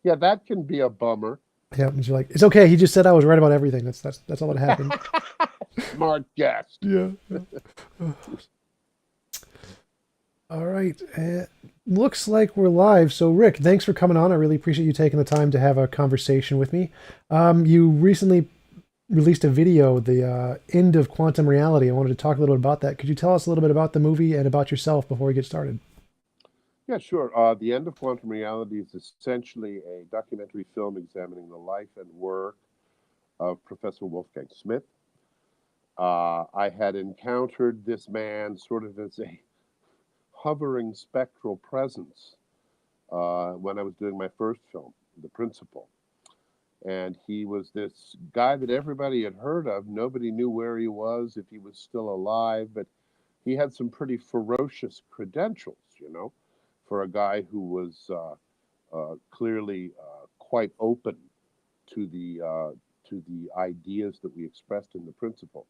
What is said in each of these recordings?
Yeah, that can be a bummer. Yeah, and she's like, it's okay. He just said I was right about everything. That's all that happened. Smart guest. Yeah. Yeah. All right. Looks like we're live. So, Rick, thanks for coming on. I really appreciate you taking the time to have a conversation with me. You recently released a video, the end of quantum reality. I wanted to talk a little bit about that. Could you tell us a little bit about the movie and about yourself before we get started? Yeah, sure. The End of Quantum Reality is essentially a documentary film examining the life and work of Professor Wolfgang Smith. I had encountered this man sort of as a hovering spectral presence when I was doing my first film, The Principal. And he was this guy that everybody had heard of. Nobody knew where he was, if he was still alive, but he had some pretty ferocious credentials, for a guy who was clearly quite open to the ideas that we expressed in The Principal.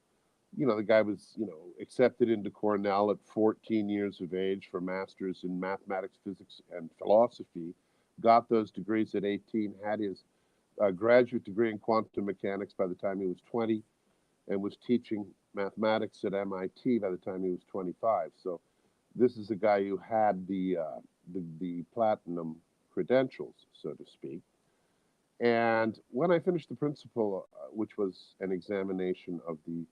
The guy was, accepted into Cornell at 14 years of age for masters in mathematics, physics, and philosophy, got those degrees at 18, had his graduate degree in quantum mechanics by the time he was 20, and was teaching mathematics at MIT by the time he was 25. So this is a guy who had the platinum credentials, so to speak. And when I finished The Principal, which was an examination of the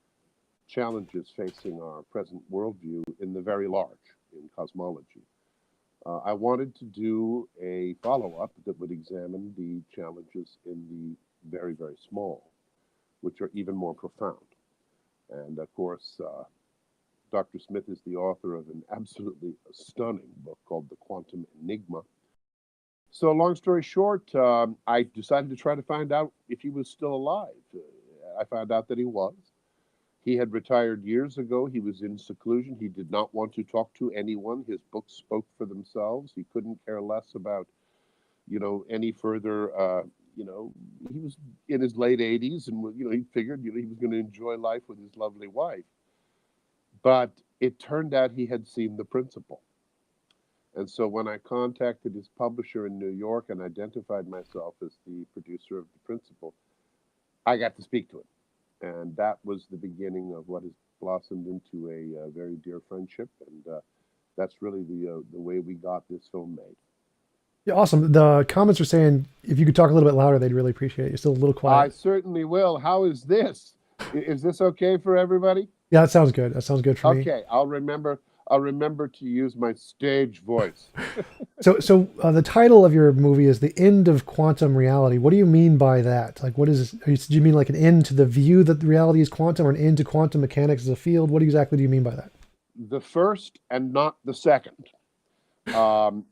challenges facing our present worldview in the very large, in cosmology, I wanted to do a follow-up that would examine the challenges in the very, very small, which are even more profound. And of course, Dr. Smith is the author of an absolutely stunning book called The Quantum Enigma. So, long story short, I decided to try to find out if he was still alive. I found out that he was. He had retired years ago. He was in seclusion. He did not want to talk to anyone. His books spoke for themselves. He couldn't care less about, any further, he was in his late 80s and, he figured, he was going to enjoy life with his lovely wife. But it turned out he had seen The Principal. And so when I contacted his publisher in New York and identified myself as the producer of The Principal, I got to speak to him. And that was the beginning of what has blossomed into a very dear friendship. And that's really the way we got this film made. Yeah, awesome. The comments are saying if you could talk a little bit louder, they'd really appreciate it. You're still a little I quiet. certainly will. How is this? Is this okay for everybody? Yeah, that sounds good. That sounds good for me. Okay, I'll remember. I'll remember to use my stage voice. So the title of your movie is "The End of Quantum Reality." What do you mean by that? Like, what is? Do you mean like an end to the view that the reality is quantum, or an end to quantum mechanics as a field? What exactly do you mean by that? The first and not the second. Um,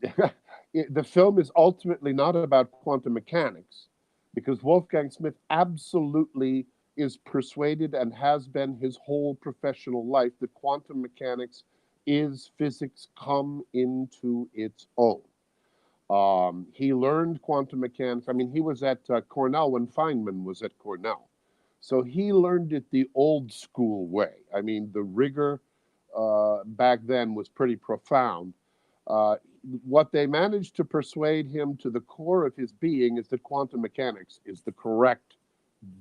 the film is ultimately not about quantum mechanics because Wolfgang Smith absolutely is persuaded and has been his whole professional life that quantum mechanics is physics come into its own. He learned quantum mechanics. I mean, he was at Cornell when Feynman was at Cornell. So he learned it the old school way. I mean, the rigor back then was pretty profound. Uh, what they managed to persuade him to the core of his being is that quantum mechanics is the correct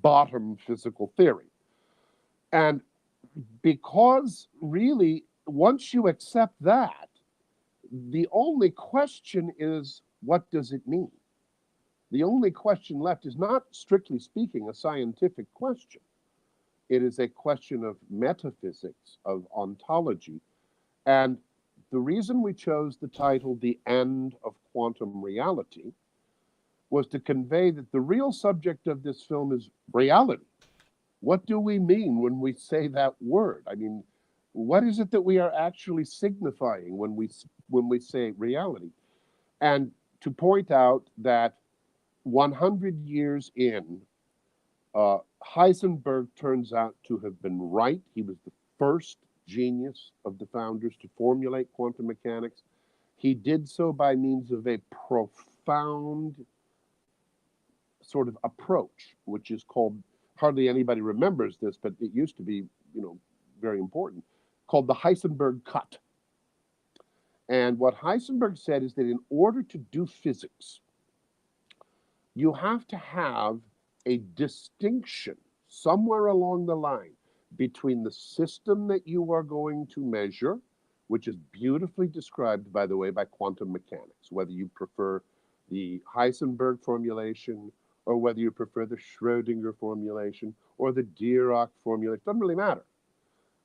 bottom physical theory. And because really, once you accept that, the only question is, what does it mean? The only question left is not, strictly speaking, a scientific question. It is a question of metaphysics, of ontology. And the reason we chose the title, The End of Quantum Reality, was to convey that the real subject of this film is reality. What do we mean when we say that word? I mean, what is it that we are actually signifying when we say reality? And to point out that 100 years in, Heisenberg turns out to have been right. He was the first genius of the founders to formulate quantum mechanics. He did so by means of a profound sort of approach, which is called, hardly anybody remembers this, but it used to be, very important, called the Heisenberg cut. And what Heisenberg said is that in order to do physics, you have to have a distinction somewhere along the line between the system that you are going to measure, which is beautifully described, by the way, by quantum mechanics, whether you prefer the Heisenberg formulation or whether you prefer the Schrödinger formulation or the Dirac formulation, it doesn't really matter.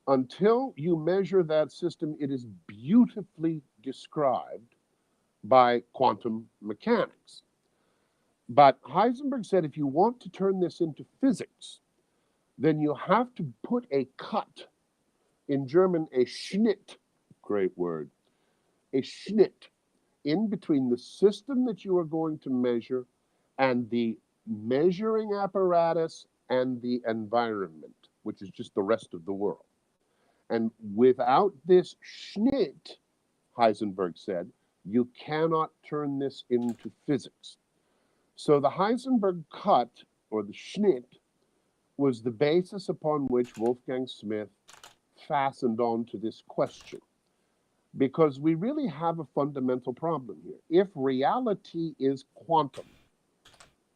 Until you measure that system, it is beautifully described by quantum mechanics. But Heisenberg said if you want to turn this into physics, then you have to put a cut, in German, a Schnitt, great word, a Schnitt, in between the system that you are going to measure and the measuring apparatus and the environment, which is just the rest of the world. And without this Schnitt, Heisenberg said, you cannot turn this into physics. So the Heisenberg cut, or the Schnitt, was the basis upon which Wolfgang Smith fastened on to this question. Because we really have a fundamental problem here. If reality is quantum,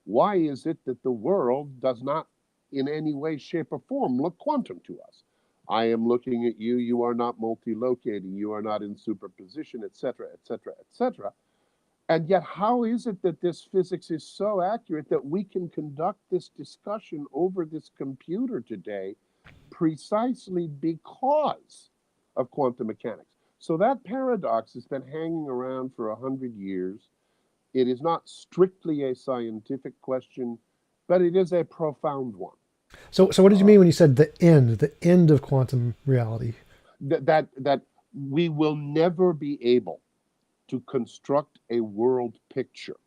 why is it that the world does not in any way, shape, or form look quantum to us? I am looking at you, you are not multi-locating, you are not in superposition, etc., etc., etc. And yet, how is it that this physics is so accurate that we can conduct this discussion over this computer today precisely because of quantum mechanics? So that paradox has been hanging around for 100 years. It is not strictly a scientific question, but it is a profound one. So what did you mean when you said the end of quantum reality? That we will never be able to construct a world picture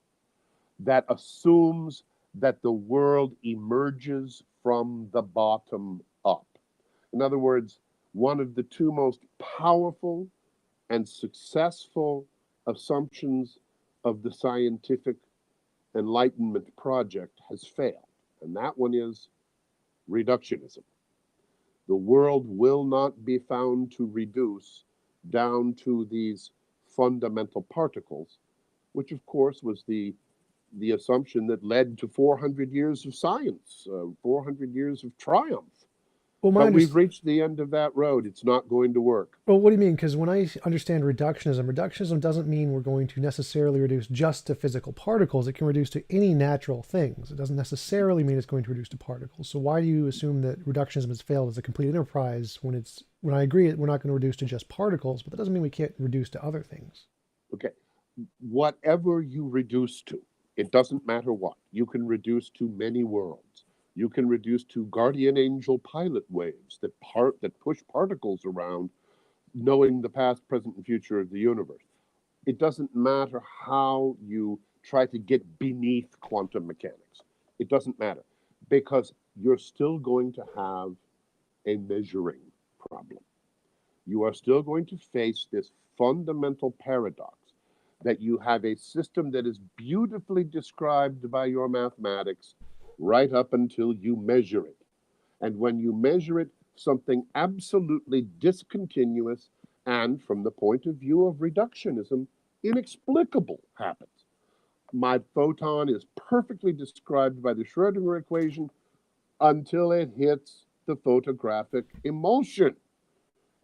that assumes that the world emerges from the bottom up. In other words, one of the two most powerful and successful assumptions of the scientific enlightenment project has failed, and that one is reductionism. The world will not be found to reduce down to these fundamental particles, which of course was the assumption that led to 400 years of science, 400 years of triumph. Well, But we've reached the end of that road. It's not going to work. Well, what do you mean? Because when I understand reductionism doesn't mean we're going to necessarily reduce just to physical particles. It can reduce to any natural things. It doesn't necessarily mean it's going to reduce to particles. So why do you assume that reductionism has failed as a complete enterprise when I agree we're not going to reduce to just particles, but that doesn't mean we can't reduce to other things. Okay. Whatever you reduce to, it doesn't matter what. You can reduce to many worlds. You can reduce to guardian angel pilot waves that push particles around, knowing the past, present, and future of the universe. It doesn't matter how you try to get beneath quantum mechanics. It doesn't matter, because you're still going to have a measuring problem. You are still going to face this fundamental paradox that you have a system that is beautifully described by your mathematics right up until you measure it. And when you measure it, something absolutely discontinuous and, from the point of view of reductionism, inexplicable happens. My photon is perfectly described by the Schrödinger equation until it hits the photographic emulsion,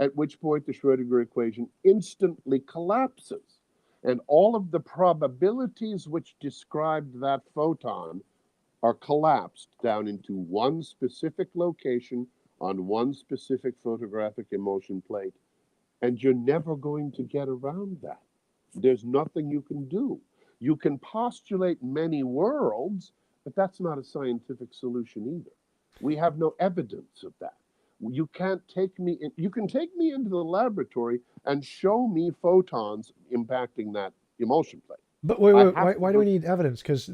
at which point the Schrödinger equation instantly collapses. And all of the probabilities which described that photon are collapsed down into one specific location on one specific photographic emulsion plate. And you're never going to get around that. There's nothing you can do. You can postulate many worlds, but that's not a scientific solution either. We have no evidence of that. You can't take me in, you can take me into the laboratory and show me photons impacting that emulsion plate. But wait, why do we need evidence? Because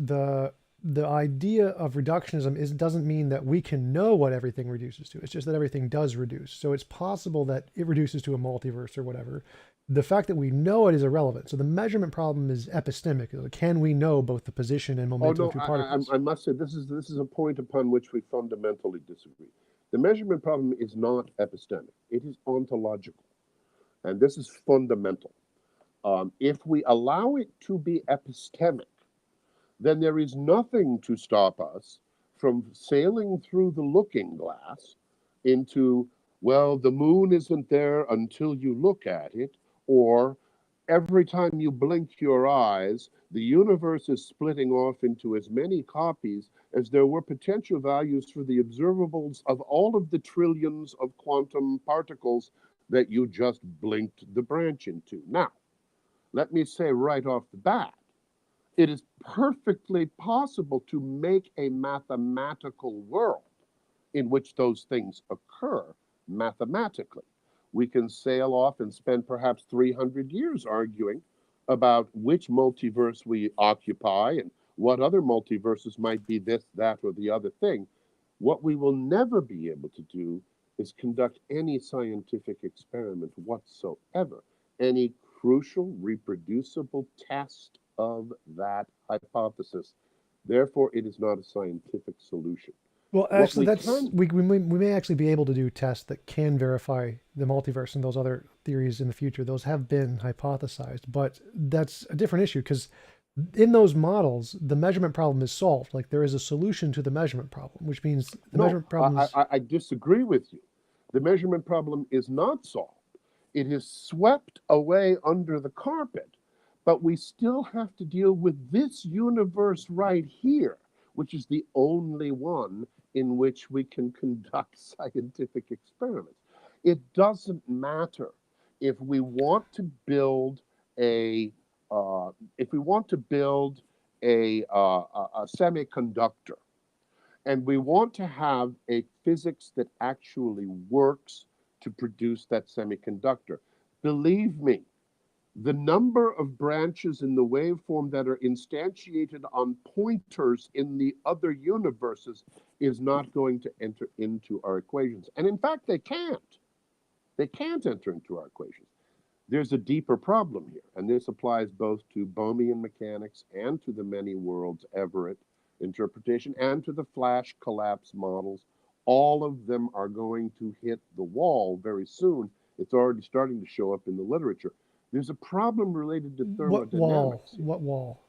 the idea of reductionism doesn't mean that we can know what everything reduces to. It's just that everything does reduce. So it's possible that it reduces to a multiverse or whatever. The fact that we know it is irrelevant. So the measurement problem is epistemic. Can we know both the position and momentum of two particles? I must say this is a point upon which we fundamentally disagree. The measurement problem is not epistemic. It is ontological. And this is fundamental. If we allow it to be epistemic, then there is nothing to stop us from sailing through the looking glass into, well, the moon isn't there until you look at it, or every time you blink your eyes, the universe is splitting off into as many copies as there were potential values for the observables of all of the trillions of quantum particles that you just blinked the branch into. Now, let me say right off the bat, it is perfectly possible to make a mathematical world in which those things occur mathematically. We can sail off and spend perhaps 300 years arguing about which multiverse we occupy and what other multiverses might be this, that, or the other thing. What we will never be able to do is conduct any scientific experiment whatsoever, any crucial, reproducible test of that hypothesis. Therefore, it is not a scientific solution. Well, What actually, we that's can, we may actually be able to do tests that can verify the multiverse and those other theories in the future. Those have been hypothesized, but that's a different issue because in those models, the measurement problem is solved. Like there is a solution to the measurement problem, which means the no, measurement problem is I disagree with you. The measurement problem is not solved. It is swept away under the carpet, but we still have to deal with this universe right here, which is the only one in which we can conduct scientific experiments. It doesn't matter if we want to build a if we want to build a semiconductor and we want to have a physics that actually works to produce that semiconductor. Believe me, the number of branches in the waveform that are instantiated on pointers in the other universes is not going to enter into our equations. And in fact, they can't. They can't enter into our equations. There's a deeper problem here, and this applies both to Bohmian mechanics and to the many worlds Everett interpretation and to the flash collapse models. All of them are going to hit the wall very soon. It's already starting to show up in the literature. There's a problem related to what wall? thermodynamics here, What wall?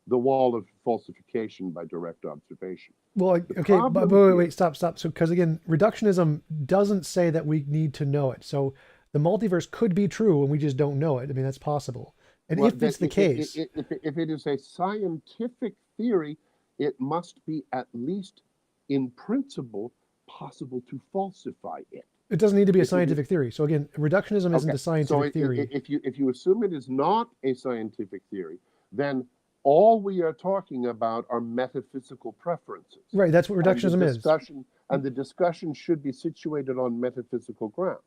the wall of falsification by direct observation. Well, The okay, but problem wait, here, stop, stop. So, because again, reductionism doesn't say that we need to know it. So, the multiverse could be true and we just don't know it. I mean, that's possible. And well, if that it's the case, if it is a scientific theory, it must be at least in principle possible to falsify it. it doesn't need to be a If it is, scientific theory. So, again, reductionism isn't okay, a so scientific theory. if you assume it is not a scientific theory, then all we are talking about are metaphysical preferences, Right, that's what and reductionism is. the discussion should be situated on metaphysical grounds.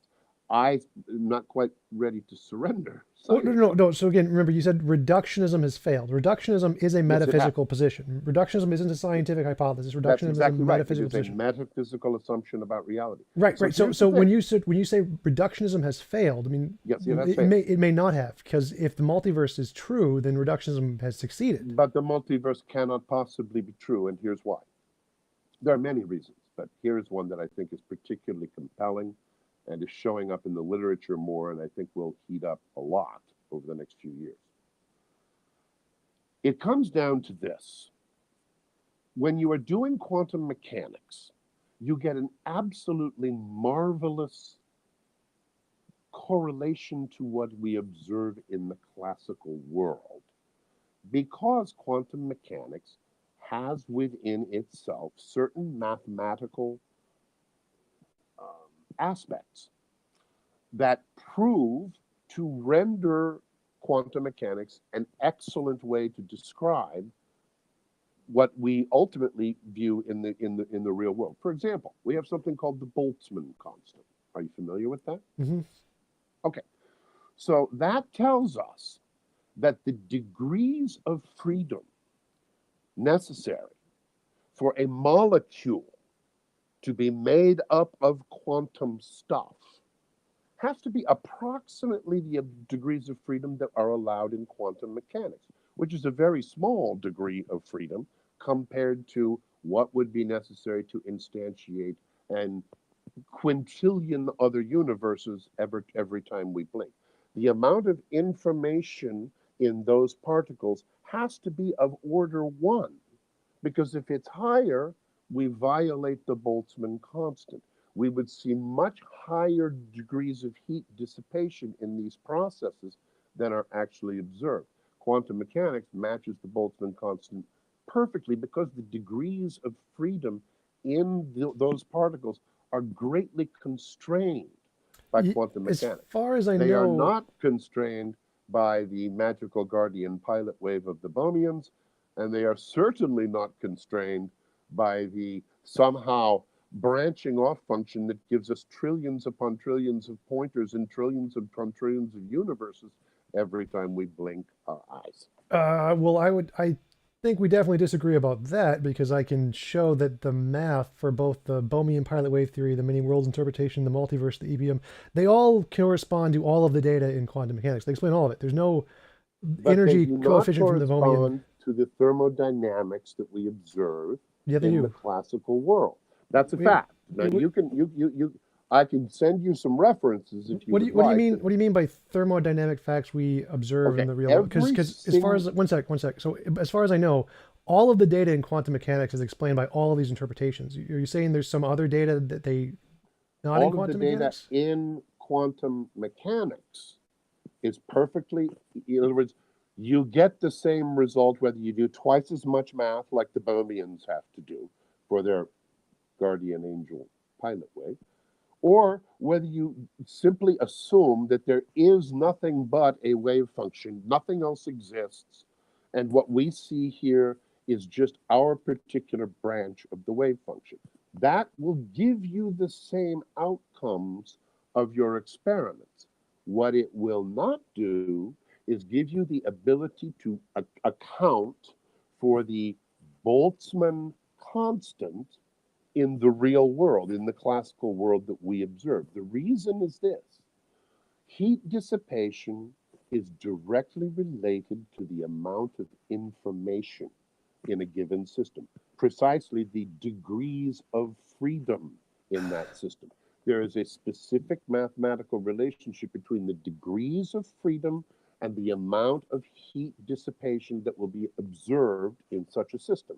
I'm not quite ready to surrender Oh, no, science no, on no. that. So, again, remember, you said reductionism has failed. Reductionism is a Yes, it has. metaphysical position. Reductionism isn't a scientific hypothesis. That's Reductionism is a exactly right. It metaphysical is a position. metaphysical assumption about reality. Right, So right. So, here's the so when thing. you say reductionism has failed, I mean, Yes, yeah, that's it fair. may not have, because if the multiverse is true, then reductionism has succeeded. But the multiverse cannot possibly be true, and here's why. There are many reasons, but here is one that I think is particularly compelling and is showing up in the literature more, and I think will heat up a lot over the next few years. It comes down to this. When you are doing quantum mechanics, you get an absolutely marvelous correlation to what we observe in the classical world because quantum mechanics has within itself certain mathematical aspects that prove to render quantum mechanics an excellent way to describe what we ultimately view in the real world. For example, we have something called the Boltzmann constant. Are you familiar with that? Hmm. Okay. So that tells us that the degrees of freedom necessary for a molecule to be made up of quantum stuff has to be approximately the degrees of freedom that are allowed in quantum mechanics, which is a very small degree of freedom compared to what would be necessary to instantiate an quintillion other universes every time we blink. The amount of information in those particles has to be of order 1, because if it's higher, we violate the Boltzmann constant. We would see much higher degrees of heat dissipation in these processes than are actually observed. Quantum mechanics matches the Boltzmann constant perfectly because the degrees of freedom in those particles are greatly constrained by quantum As mechanics. far as I They are know, not constrained by the magical guardian pilot wave of the Bohmians, and they are certainly not constrained by the somehow branching off function that gives us trillions upon trillions of pointers and trillions upon trillions of universes every time we blink our eyes. well, I think we definitely disagree about that because I can show that the math for both the Bohmian pilot wave theory, the many worlds interpretation, the multiverse, the EBM, they all correspond to all of the data in quantum mechanics. They explain all of it. There's no energy coefficient from the Bohmian. But they do not correspond to the thermodynamics that we observe Yeah, they in do. the classical world. That's a fact. Now I can send you some references if you What would do you like. mean? What do you mean by thermodynamic facts we observe in the real world? Because as far as one sec. So as far as I know, all of the data in quantum mechanics is explained by all of these interpretations. Are you saying there's some other data that they not in all of the quantum data mechanics? in quantum mechanics is perfectly, in other words, you get the same result whether you do twice as much math like the Bohmians have to do for their guardian angel pilot wave, or whether you simply assume that there is nothing but a wave function, nothing else exists, and what we see here is just our particular branch of the wave function. That will give you the same outcomes of your experiments. What it will not do is give you the ability to account for the Boltzmann constant in the real world, in the classical world that we observe. The reason is this: heat dissipation is directly related to the amount of information in a given system, precisely the degrees of freedom in that system. There is a specific mathematical relationship between the degrees of freedom and the amount of heat dissipation that will be observed in such a system.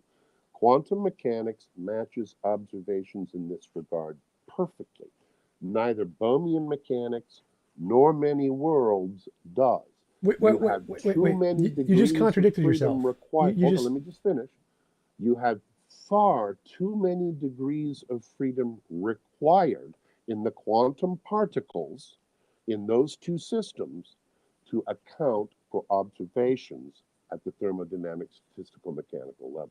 Quantum mechanics matches observations in this regard perfectly. Neither Bohmian mechanics nor many worlds does. Wait. You just contradicted yourself. Hold on, let me just finish. You have far too many degrees of freedom required in the quantum particles in those two systems to account for observations at the thermodynamic statistical mechanical level.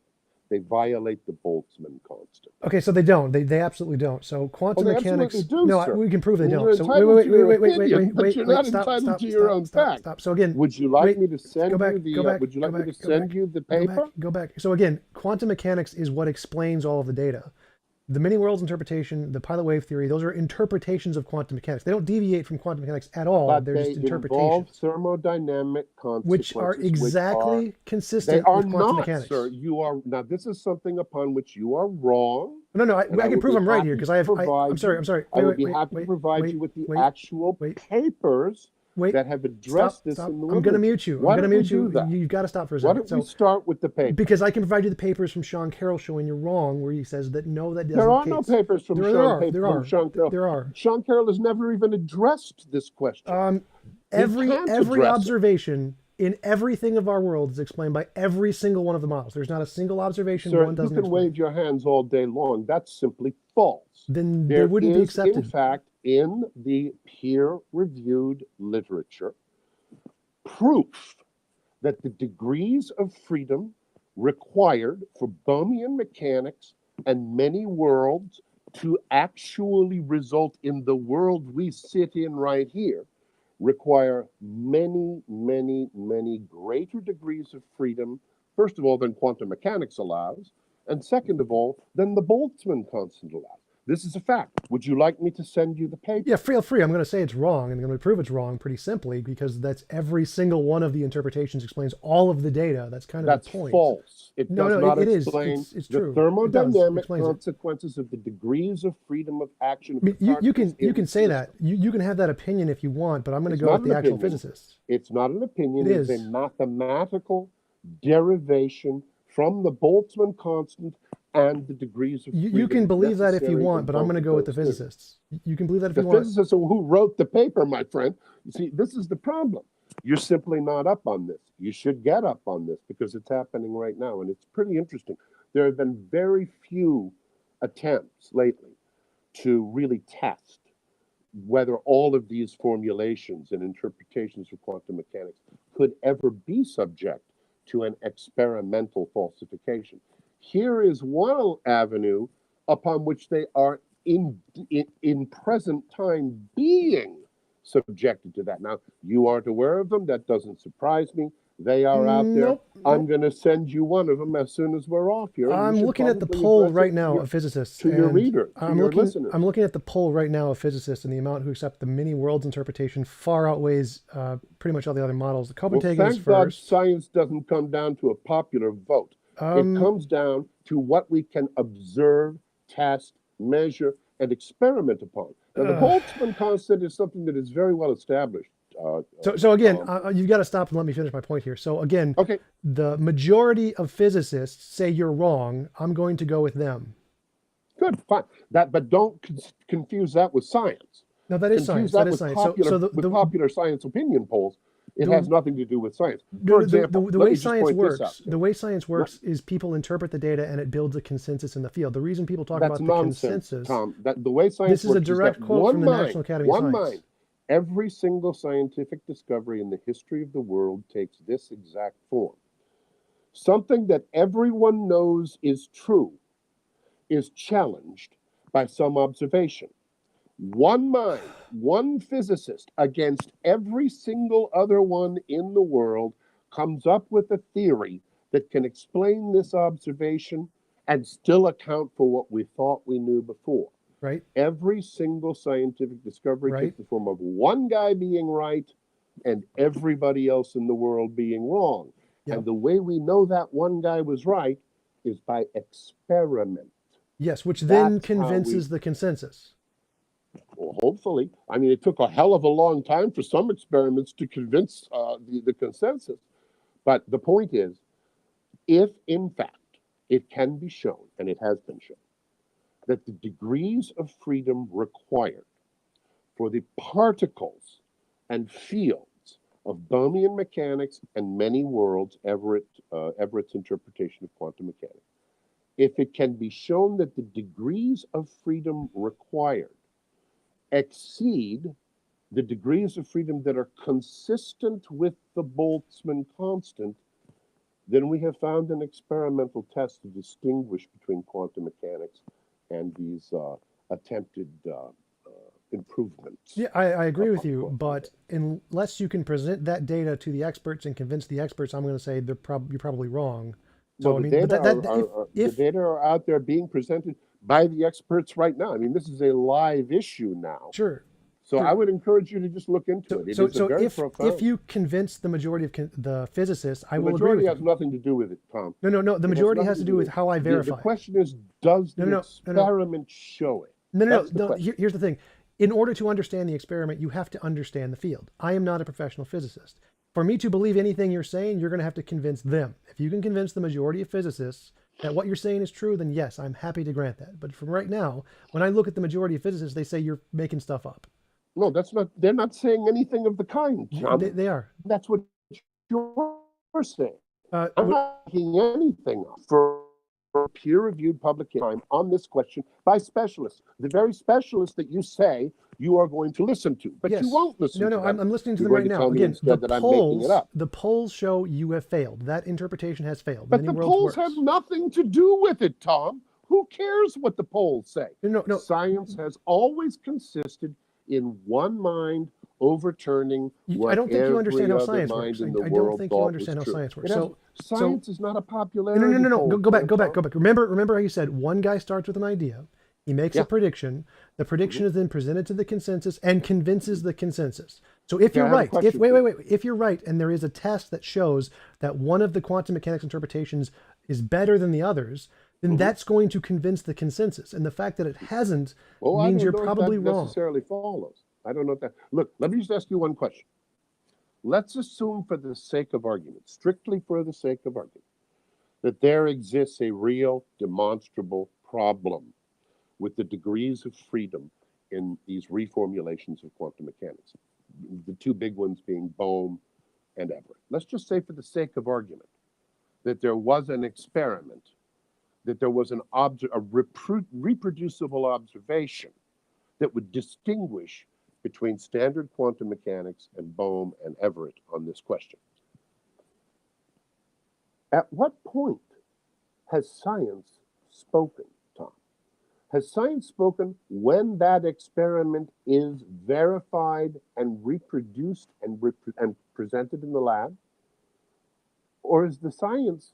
They violate the Boltzmann constant. Okay, so they don't. They absolutely don't. So quantum mechanics. They do, no, sir. we can prove they don't. You're So entitled to your wait. But you're not entitled to your own fact. Stop. So again, would you like me to send you the? Would you like me to send you the paper? Go back. So again, quantum mechanics is what explains all of the data. The many worlds interpretation, the pilot wave theory, those are interpretations of quantum mechanics. They don't deviate from quantum mechanics at all. But They're they just interpretations. Involve thermodynamic consequences, which are exactly consistent they are with quantum not, mechanics. Sir. You are now. This is something upon which you are wrong. No, I can prove I'm right here because I have. I'm sorry. I would be happy to provide you with the actual papers that have addressed this in the literature. I'm going to mute you. Why don't we do that? You've got to stop for a second. Why don't we start with the papers? Because I can provide you the papers from Sean Carroll showing you're wrong, where he says that no, that doesn't. There are no papers from Sean Carroll. There are. Sean Carroll has never even addressed this question. Every observation in everything of our world is explained by every single one of the models. There's not a single observation one doesn't explain. You can wave your hands all day long. That's simply false. Then they wouldn't be accepted. In fact, in the peer-reviewed literature, proof that the degrees of freedom required for Bohmian mechanics and many worlds to actually result in the world we sit in right here require many, many, many greater degrees of freedom, first of all, than quantum mechanics allows, and second of all, than the Boltzmann constant allows. This is a fact. Would you like me to send you the paper? Yeah, feel free. I'm going to say it's wrong, and I'm going to prove it's wrong pretty simply because that's every single one of the interpretations explains all the data. That's kind of the point. That's false. It does not explain it's true. The thermodynamic consequences of the degrees of freedom of action. You can say that. You can have that opinion if you want, but I'm going to go with the actual physicists. It's not an opinion. It's a mathematical derivation from the Boltzmann constant and the degrees of freedom. You can believe that if you necessary want, in but I'm both going to of go with the those theories. physicists. You can believe that if The you want. physicists who wrote the paper, my friend. You see, this is the problem. You're simply not up on this. You should get up on this because it's happening right now, and it's pretty interesting. There have been very few attempts lately to really test whether all of these formulations and interpretations of quantum mechanics could ever be subject to an experimental falsification. Here is one avenue upon which they are in present time being subjected to that. Now, you aren't aware of them. That doesn't surprise me. They are out there. Nope. I'm going to send you one of them as soon as we're off here. I'm looking at the poll right now of physicists. To your reader, to your listeners. I'm looking at the poll right now of physicists, and the amount who accept the many worlds interpretation far outweighs pretty much all the other models. The Copenhagen is thank God first. science doesn't come down to a popular vote. It comes down to what we can observe, test, measure, and experiment upon. Now, the Boltzmann constant is something that is very well established. So again, you've got to stop and let me finish my point here. So again, okay. The majority of physicists say you're wrong. I'm going to go with them. Good, fine. But don't confuse that with science. No, that is science. That is science. With popular science opinion polls, it has nothing to do with science. For example, the way science works is people interpret the data and it builds a consensus in the field. The reason people talk about the consensus, Tom, the way science this is a direct quote from the National Academy of Science. Mind. Every single scientific discovery in the history of the world takes this exact form. Something that everyone knows is true is challenged by some observation. One mind, one physicist against every single other one in the world comes up with a theory that can explain this observation and still account for what we thought we knew before. Right. Every single scientific discovery takes the form of one guy being right and everybody else in the world being wrong. Yep. And the way we know that one guy was right is by experiment. Yes, which then convinces the consensus. Well, hopefully. I mean, it took a hell of a long time for some experiments to convince the consensus. But the point is, if in fact it can be shown, and it has been shown, that the degrees of freedom required for the particles and fields of Bohmian mechanics and many worlds, Everett's interpretation of quantum mechanics, if it can be shown that the degrees of freedom required exceed the degrees of freedom that are consistent with the Boltzmann constant, then we have found an experimental test to distinguish between quantum mechanics and these attempted improvements. Yeah, I agree with you, but unless you can present that data to the experts and convince the experts, I'm going to say you're probably wrong. So well, the data are out there being presented by the experts right now. I mean, this is a live issue now. Sure. So I would encourage you to just look into it. If you convince the majority of the physicists, I will agree with you. The majority has nothing to do with it, Tom. No. The majority has to do with how I verify. The question is, does the experiment show it? No. Here's the thing. In order to understand the experiment, you have to understand the field. I am not a professional physicist. For me to believe anything you're saying, you're going to have to convince them. If you can convince the majority of physicists that what you're saying is true, then yes, I'm happy to grant that. But from right now, when I look at the majority of physicists, they say you're making stuff up. No, that's not. They're not saying anything of the kind, John. They are. That's what you're saying. I'm not making anything up for peer-reviewed publication on this question by specialists. The very specialists that you say you are going to listen to, but you won't listen to them. I'm listening to them right now. Again, the polls show you have failed. That interpretation has failed. But the polls have nothing to do with it, Tom. Who cares what the polls say? No. Science has always consisted in one mind overturning what I don't think you understand how science works. I don't think you understand how science works. Science is not a popularity. No. Go back. Remember how you said one guy starts with an idea, he makes a prediction. The prediction is then presented to the consensus and convinces the consensus. So if you're right, if you're right, and there is a test that shows that one of the quantum mechanics interpretations is better than the others, then that's going to convince the consensus. And the fact that it hasn't means you're probably wrong. Necessarily follows. I don't know that. Look, let me just ask you one question. let's assume for the sake of argument, strictly for the sake of argument, that there exists a real demonstrable problem with the degrees of freedom in these reformulations of quantum mechanics. The two big ones being Bohm and Everett. Let's just say for the sake of argument that there was an experiment, that there was a reproducible observation that would distinguish between standard quantum mechanics and Bohm and Everett on this question. At what point has science spoken, Tom? Has science spoken when that experiment is verified and reproduced and presented in the lab? Or is the science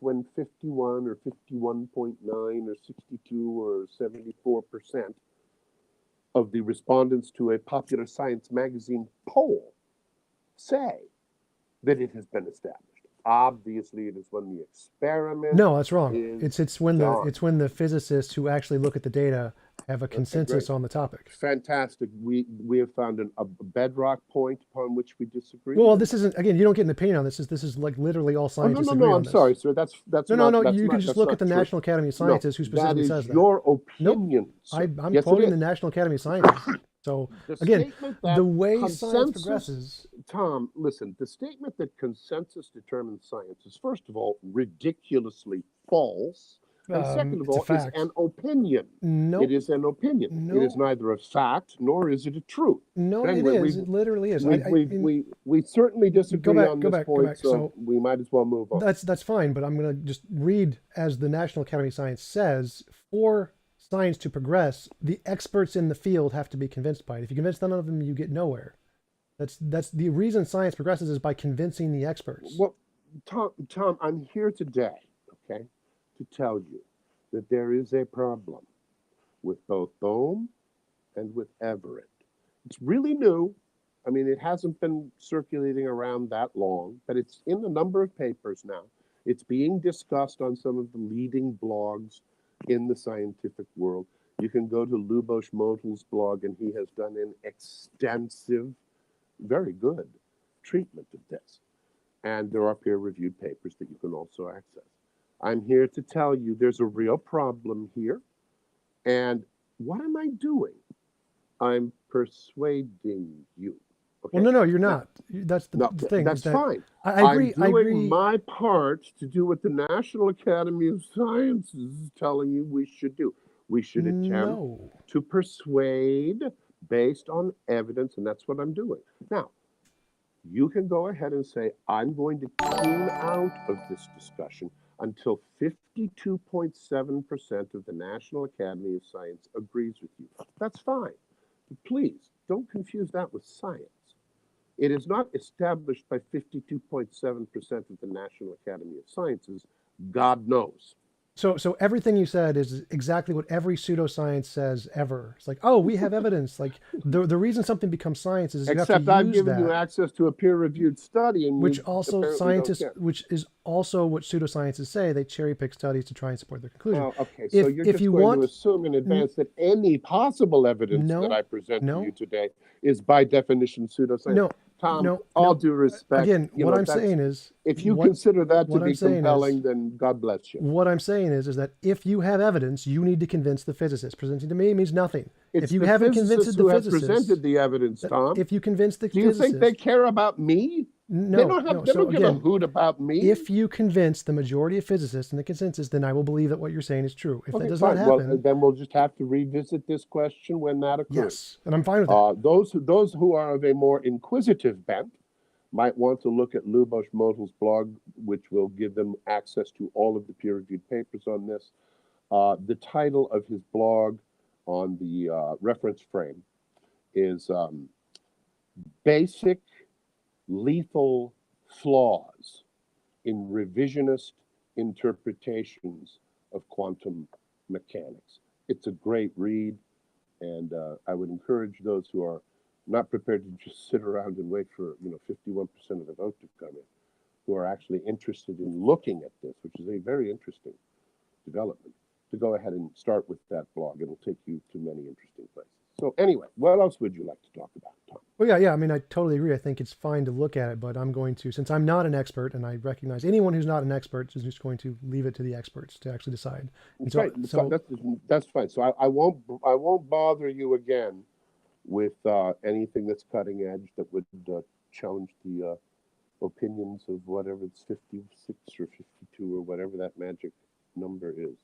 when 51 or 51.9 or 62 or 74% of the respondents to a popular science magazine poll say that it has been established? Obviously, it is when the experiment. No, that's wrong. Is It's when done. it's when the physicists who actually look at the data have a consensus on the topic. Fantastic. We have found a bedrock point upon which we disagree. Well, this isn't, again, you don't get an opinion on this. This is like literally all scientists agree on I'm this. sorry, sir. That's No. You can just look at the National Academy of Sciences who specifically says that. That is your opinion. Nope. I'm quoting the National Academy of Sciences. So again, the way science progresses. Tom, listen, the statement that consensus determines science is, first of all, ridiculously false. And second of all, is an opinion. No, it is an opinion. No. It is neither a fact nor is it a truth. No, anyway, it is. It literally is. We certainly disagree on this point, so we might as well move on. That's fine, but I'm going to just read as the National Academy of Science says, for science to progress, the experts in the field have to be convinced by it. If you convince none of them, you get nowhere. That's the reason science progresses is by convincing the experts. Well, Tom, I'm here today, okay, to tell you that there is a problem with both Bohm and with Everett. It's really new. I mean, it hasn't been circulating around that long, but it's in a number of papers now. It's being discussed on some of the leading blogs in the scientific world. You can go to Lubos Motl's blog, and he has done an extensive, very good treatment of this. And there are peer-reviewed papers that you can also access. I'm here to tell you there's a real problem here. And what am I doing? I'm persuading you. Okay? Well, no, you're not. That's the thing. That's fine. I agree. I'm doing my part to do what the National Academy of Sciences is telling you we should do. We should attempt to persuade based on evidence, and that's what I'm doing. Now, you can go ahead and say, I'm going to tune out of this discussion until 52.7% of the National Academy of Science agrees with you. That's fine. But please, don't confuse that with science. It is not established by 52.7% of the National Academy of Sciences. God knows. So everything you said is exactly what every pseudoscience says ever. It's like, oh, we have evidence. Like the reason something becomes science is you have to use I've given you access to a peer-reviewed study, and which also scientists, which is also what pseudosciences say. They cherry pick studies to try and support their conclusion. Well, okay, so you're just going to assume in advance that any possible evidence that I present to you today is by definition pseudoscience. No. Tom, all due respect. Again, what I'm saying is, if you consider that to be compelling, then God bless you. What I'm saying is that if you have evidence, you need to convince the physicist. Presenting to me means nothing. If you haven't convinced the physicist, presented the evidence, Tom. If you convince the physicist, do you think they care about me? No, they don't give a hoot about me. If you convince the majority of physicists and the consensus, then I will believe that what you're saying is true. If that does not happen, then we'll just have to revisit this question when that occurs. Yes, and I'm fine with that. Those who are of a more inquisitive bent might want to look at Lubos Motl's blog, which will give them access to all of the peer-reviewed papers on this. The title of his blog on the reference frame is Basic Lethal Flaws in Revisionist Interpretations of Quantum Mechanics. It's a great read, and I would encourage those who are not prepared to just sit around and wait for 51% of the vote to come in, who are actually interested in looking at this, which is a very interesting development, to go ahead and start with that blog. It'll take you to many interesting places. So anyway, what else would you like to talk about, Tom? Well, yeah. I mean, I totally agree. I think it's fine to look at it, but I'm going to, since I'm not an expert, and I recognize anyone who's not an expert is just going to leave it to the experts to actually decide. And so, Right, that's fine. So I won't bother you again with anything that's cutting edge that would challenge the opinions of whatever it's 56 or 52 or whatever that magic number is.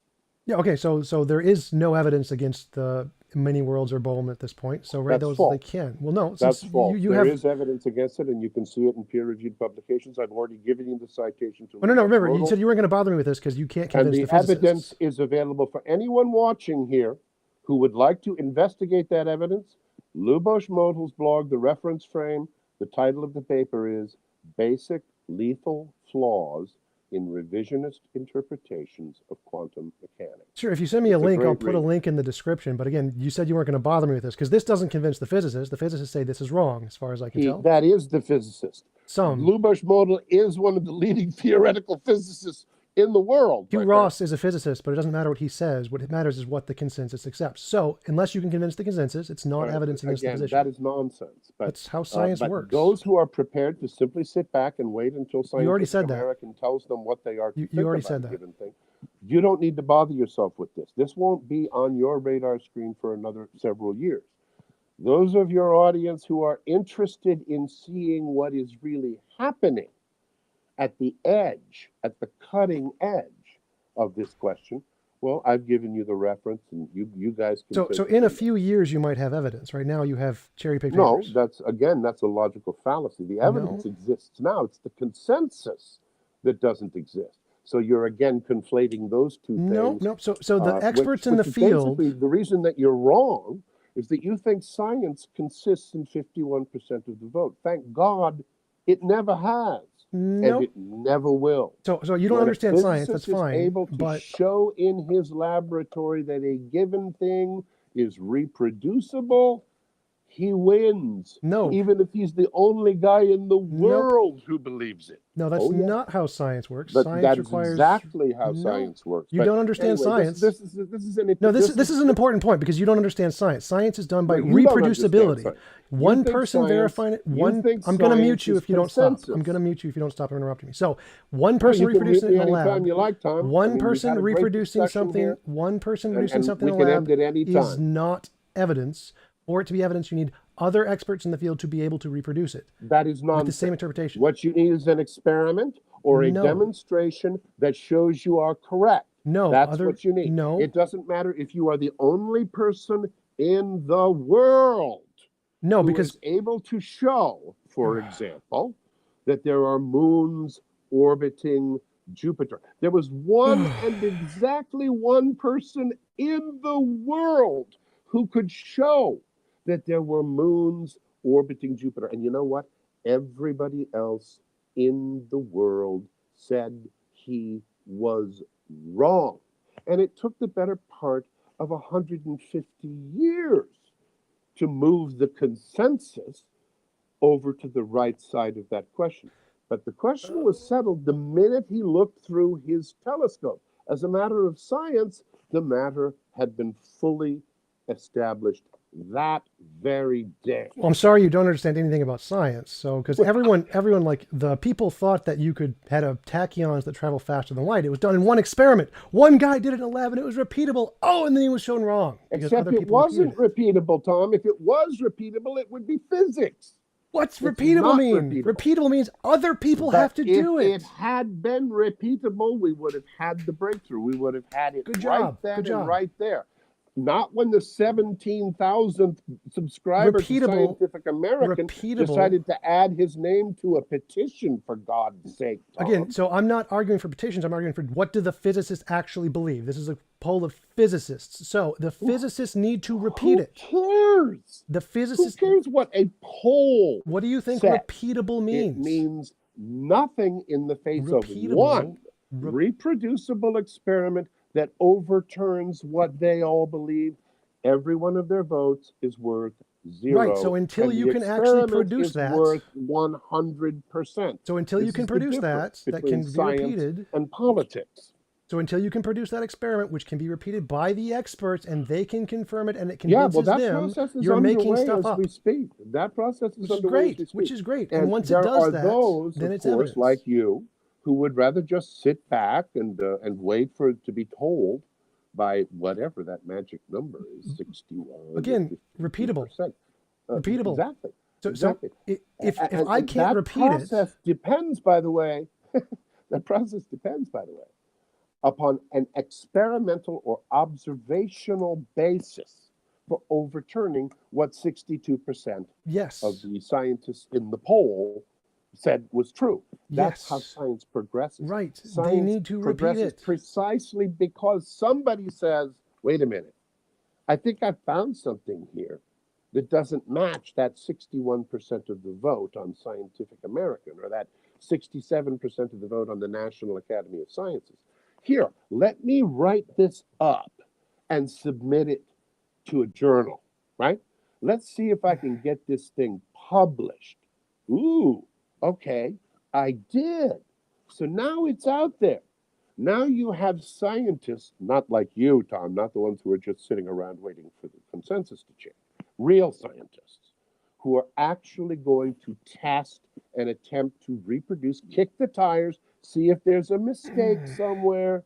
yeah, okay. So there is no evidence against the many worlds or Boltzmann at this point. So That's those false. they can. Well, no, That's since false. you There have. is evidence against it, and you can see it in peer-reviewed publications. I've already given you the citation to Oh, no. Remember, you Modal, said you weren't going to bother me with this because you can't and convince the the physicists. evidence is available for anyone watching here who would like to investigate that evidence. Lubos Modal's blog, the reference frame, the title of the paper is Basic Lethal Flaws in Revisionist Interpretations of Quantum Mechanics. Sure, if you send me a It's a link, I'll great put a read. link in the description. But again, you said you weren't going to bother me with this because this doesn't convince the physicists. The physicists say this is wrong, as far as I can tell. That is the physicist. Some. Lubos Modal is one of the leading theoretical physicists in the world. Hugh my Ross is a physicist, but it doesn't matter what he says. What matters is what the consensus accepts. So, unless you can convince the consensus, it's not friend. evidence against the Again, position. that is nonsense. But That's how science but works. those who are prepared to simply sit back and wait until already Scientific said that. American tells them what they are to You think already about said a that. given thing, you don't need to bother yourself with this. This won't be on your radar screen for another several years. Those of your audience who are interested in seeing what is really happening at the edge, at the cutting edge of this question, well, I've given you the reference, and you guys can. So in a few years, you might have evidence. Right now, you have cherry-picked No, papers. that's a logical fallacy. The evidence exists now. It's the consensus that doesn't exist. So you're again conflating those two things. No. So the experts in the which field. basically, the reason that you're wrong is that you think science consists in 51% of the vote. Thank God it never has. And it never will. So you don't When understand a science. That's physicist fine. is able to but show in his laboratory that a given thing is reproducible, he wins. No. Even if he's the only guy in the world who believes it. No, that's Oh, yeah. not how science works. But Science that is requires exactly how science works. You But don't understand anyway, science. This is an important point because you don't understand science. Science is done by No, you don't understand reproducibility. science. One You think person science- verifying it. you think I'm going to mute science you is if you don't stop. consensus. I'm going to mute you if you don't stop interrupting me. So one person You can reproducing it mute in me a lab. anytime you like, Tom. I One mean, we've person had a great reproducing discussion something. here, One person and reproducing something we in a can lab end at any is time. not evidence. For it to be evidence, you need other experts in the field to be able to reproduce it That is with nonsense. the same interpretation. What you need is an experiment or a No. demonstration that shows you are correct. No, That's what you need. No, It doesn't matter if you are the only person in the world no, who because is able to show, for example, that there are moons orbiting Jupiter. There was one and exactly one person in the world who could show that there were moons orbiting Jupiter. And you know what? Everybody else in the world said he was wrong. And it took the better part of 150 years to move the consensus over to the right side of that question. But the question was settled the minute he looked through his telescope. As a matter of science, the matter had been fully established that very day. Well, I'm sorry you don't understand anything about science. So, because everyone, like the people thought that you could had a tachyons that travel faster than light. It was done in one experiment. One guy did it in a lab and it was repeatable. Oh, and then he was shown wrong. Except it wasn't repeatable, Tom. If it was repeatable, it would be physics. What's repeatable mean? Repeatable means other people have to do it. If it had been repeatable, we would have had the breakthrough. We would have had it right then and right there. Not when the 17,000th subscriber to Scientific American decided to add his name to a petition, for God's sake, Tom. Again, so I'm not arguing for petitions. I'm arguing for what do the physicists actually believe. This is a poll of physicists. So the physicists need to repeat it. Who cares? The physicists. Who cares what a poll What do you think says? Repeatable means? It means nothing in the face of one reproducible experiment that overturns what they all believe. Every one of their votes is worth 0. Right. So until you can actually produce that, worth 100%. So until you can produce that can be repeated, and politics. So until you can produce that experiment, which can be repeated by the experts and they can confirm it and it Yeah, convinces well, that them, process is you're making underway stuff as up. we speak. That process is Which is underway as we great, speak. which is great. And once it there does are that, those, then of it's course, evidence. like you, who would rather just sit back and wait for it to be told by whatever that magic number is, 61. Again, repeatable. Repeatable. Exactly. So, Exactly. if And I can't that repeat it, process depends, by the way, that process depends, by the way, upon an experimental or observational basis for overturning what 62% yes, of the scientists in the poll said was true. That's how yes, science progresses. right. Science They need to repeat progresses it. precisely because somebody says, wait a minute, I think I found something here that doesn't match that 61% of the vote on Scientific American or that 67% of the vote on the National Academy of Sciences. Here, let me write this up and submit it to a journal, right? Let's see if I can get this thing published. Ooh, okay, I did. So now it's out there. Now you have scientists, not like you, Tom, not the ones who are just sitting around waiting for the consensus to change, real scientists who are actually going to test and attempt to reproduce, kick the tires, see if there's a mistake somewhere.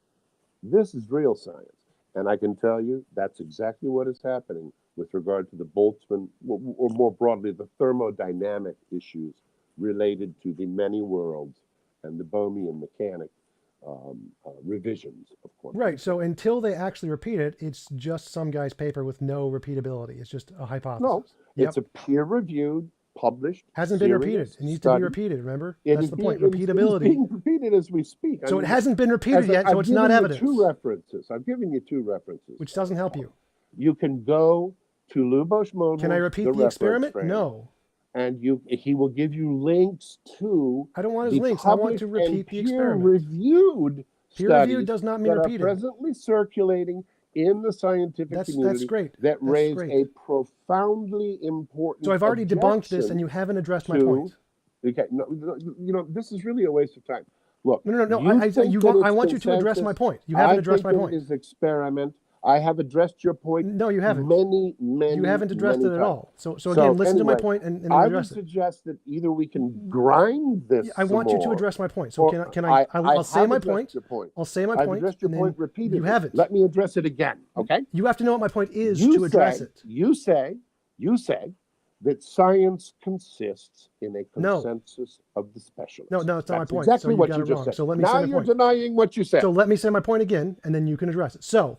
This is real science. And I can tell you that's exactly what is happening with regard to the Boltzmann, or more broadly, the thermodynamic issues related to the many worlds and the Bohmian mechanic revisions of quantum. Right. So until they actually repeat it, it's just some guy's paper with no repeatability. It's just a hypothesis. No, Yep. it's a peer-reviewed, published. Hasn't been repeated. It needs to be repeated. Remember, that's the point. Repeatability. It's being repeated as we speak. So it hasn't been repeated yet. So it's not evidence. I've given you two references, which doesn't help you. You can go to Lubos Model. Can I repeat the experiment? No. And he will give you links to. I don't want his links. I want to repeat the experiment. Peer-reviewed Peer-reviewed does not mean repeated. That are presently circulating in the scientific community. That's great. That raise a profoundly important. So I've already debunked this, and you haven't addressed my point. Okay, no, this is really a waste of time. Look, no. I want you to address my point. You haven't addressed my point. It is experiment. I have addressed your point. No, you haven't. Many. You haven't addressed it at all. So again, listen to my point and I address would suggest that either we can grind this. I want you to address my point. So can I? I'll say my point. I'll say my point. I've addressed your point repeatedly. You haven't. Let me address it again. Okay. You have to know what my point is to address it. You say that science consists in a consensus of the specialists. No, it's not my point. Exactly so what you just wrong. said. So let me now say my you're point. denying what you said. So let me say my point again, and then you can address it. So,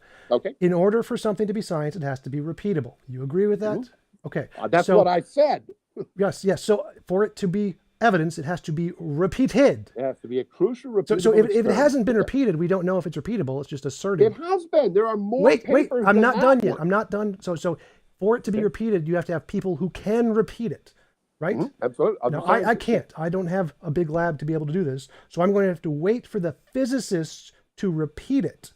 in order for something to be science, it has to be repeatable. You agree with that? Mm-hmm. Okay. That's what I said. Yes. So for it to be evidence, it has to be repeated. It has to be a crucial repeatable. So if it hasn't been repeated, we don't know if it's repeatable. It's just asserted. It has been. There are more. Wait. Papers I'm not done one. yet. I'm not done. So for it to be repeated, you have to have people who can repeat it. Right? Mm-hmm. Absolutely. Now, I can't. I don't have a big lab to be able to do this. So I'm going to have to wait for the physicists to repeat it.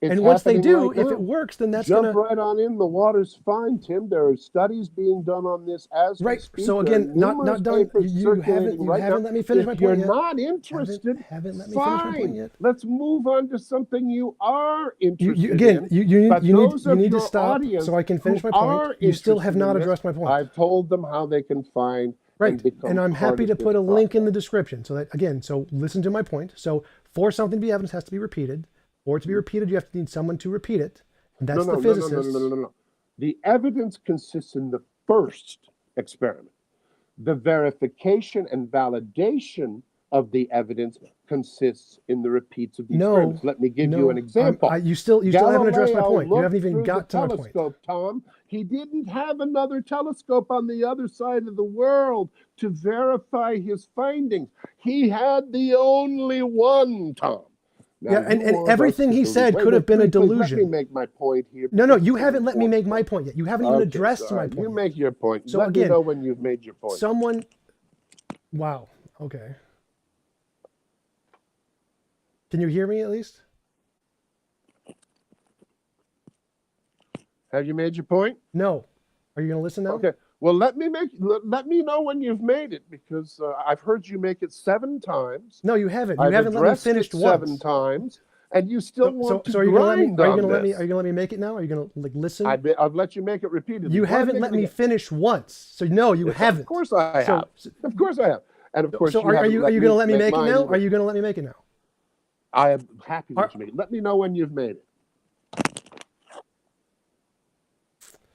And once they do, if it works, then that's going to... Jump right on in. The water's fine, Tim. There are studies being done on this as we speak. So again, not done. You haven't let me finish my point yet. If you're not interested, haven't let me finish my point yet. Let's move on to something you are interested in. You need to stop audience so I can finish my point. You still have not addressed my point. I've told them how they can find... Right, and I'm happy to put a link in the description. So that, again, so listen to my point. So for something to be evidence, it has to be repeated. For it to be repeated, you have to need someone to repeat it. And that's the physicist. No. The evidence consists in the first experiment. The verification and validation of the evidence consists in the repeats of the experiments. Let me give you an example. You still haven't addressed my point. You haven't even got to my point. Tom. He didn't have another telescope on the other side of the world to verify his findings. He had the only one, Tom. Now, and everything he said could have been a delusion. Let me make my point here. No, you haven't let me make my point yet. You haven't even addressed my point. You make your point. So let again, me know when you've made your point. Wow. Okay. Can you hear me at least? Have you made your point? No. Are you going to listen now? Okay. Well, let me know when you've made it, because I've heard you make it 7 times. No, you haven't. You haven't let me finish once. 7 times, and you still want to are you gonna let me? grind Are you on gonna let me? this. Are you gonna let me make it now? Are you gonna like listen? I've let you make it repeatedly. You Go ahead and haven't make let it me again. finish once. So no, you haven't. Of course I have. Of course I have. And of course, So you are haven't you let going to let me make it mine now? either. Are you going to let me make it now? I am happy that you make it. Let me know when you've made it.